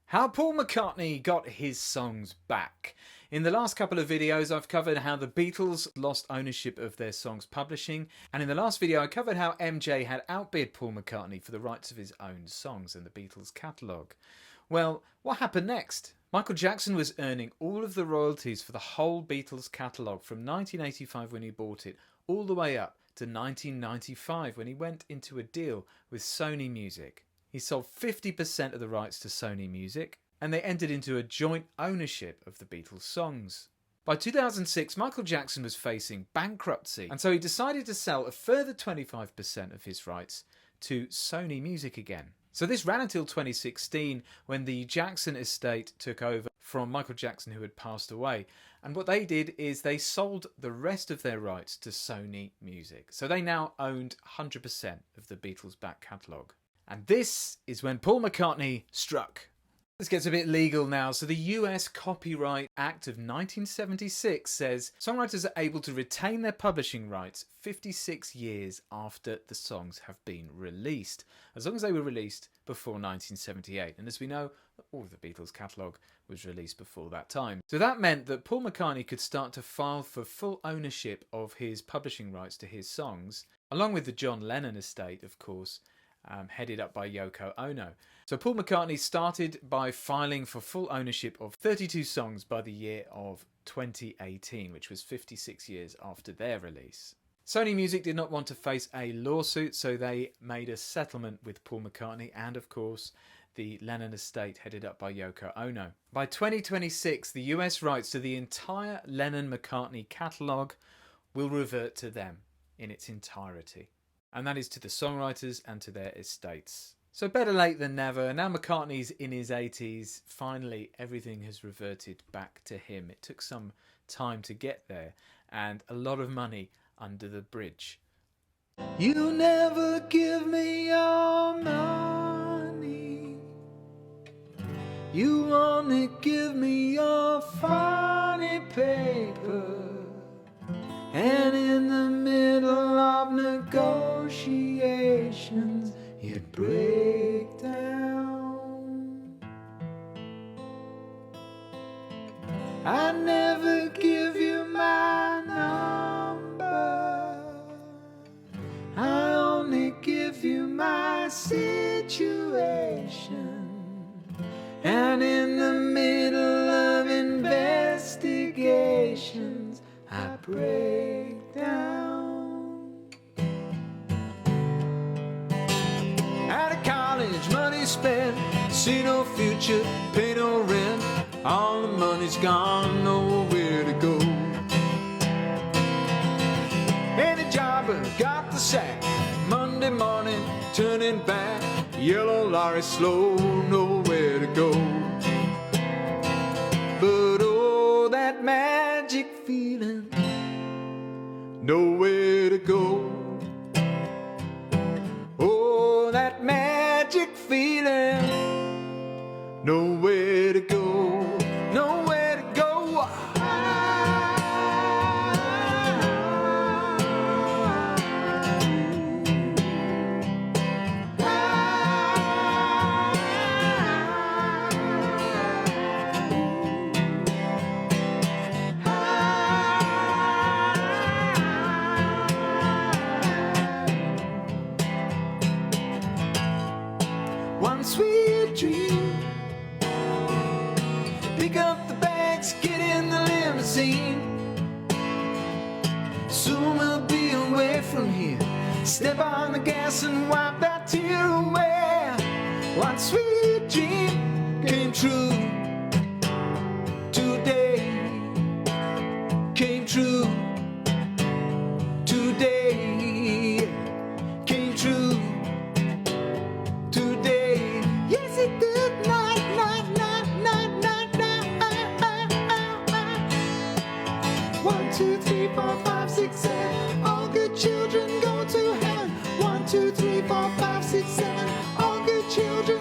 How Paul McCartney got his songs back. In the last couple of videos I've covered how the Beatles lost ownership of their songs publishing, and in the last video I covered how MJ had outbid Paul McCartney for the rights of his own songs in the Beatles catalogue. Well, what happened next? Michael Jackson was earning all of the royalties for the whole Beatles catalogue from 1985 when he bought it all the way up to 1995 when he went into a deal with Sony Music. He sold 50% of the rights to Sony Music, and they entered into a joint ownership of the Beatles songs. By 2006, Michael Jackson was facing bankruptcy, and so he decided to sell a further 25% of his rights to Sony Music again. So this ran until 2016 when the Jackson estate took over from Michael Jackson, who had passed away. And what they did is they sold the rest of their rights to Sony Music. So they now owned 100% of the Beatles' back catalogue. And this is when Paul McCartney struck. This gets a bit legal now. So the US Copyright Act of 1976 says songwriters are able to retain their publishing rights 56 years after the songs have been released, as long as they were released before 1978. And as we know, all of the Beatles catalogue was released before that time. So that meant that Paul McCartney could start to file for full ownership of his publishing rights to his songs, along with the John Lennon estate, of course, headed up by Yoko Ono. So Paul McCartney started by filing for full ownership of 32 songs by the year of 2018, which was 56 years after their release. Sony Music did not want to face a lawsuit, so they made a settlement with Paul McCartney and, of course, the Lennon estate headed up by Yoko Ono. By 2026, the US rights to the entire Lennon-McCartney catalogue will revert to them in its entirety. And that is to the songwriters and to their estates. So better late than never. Now McCartney's in his 80s. Finally, everything has reverted back to him. It took some time to get there and a lot of money under the bridge. You never give me your money. You only give me your funny paper. And in the middle of negotiations, you'd break down. I never give you my number. I only give you my situation. And in the middle of investigations, I break down. Out of college, money spent, see no future, pay no rent. All the money's gone, nowhere to go. Any jobber got the sack, Monday morning, turning back. Yellow lorry slow, nowhere to go. But oh, that magic feeling, nowhere to go. Oh, that magic feeling, nowhere to go, nowhere to go. One sweet dream. Pick up the bags, get in the limousine. Soon we'll be away from here. Step on the gas and wipe that tear away. One sweet dream came true today. Came true today. Came true today. Yes, it did. Night, night, night, night, night, night. 1, 2, 3, 4, 5, 6, 7. All good children go to heaven. 1, 2, 3, 4, 5, 6, 7. All good children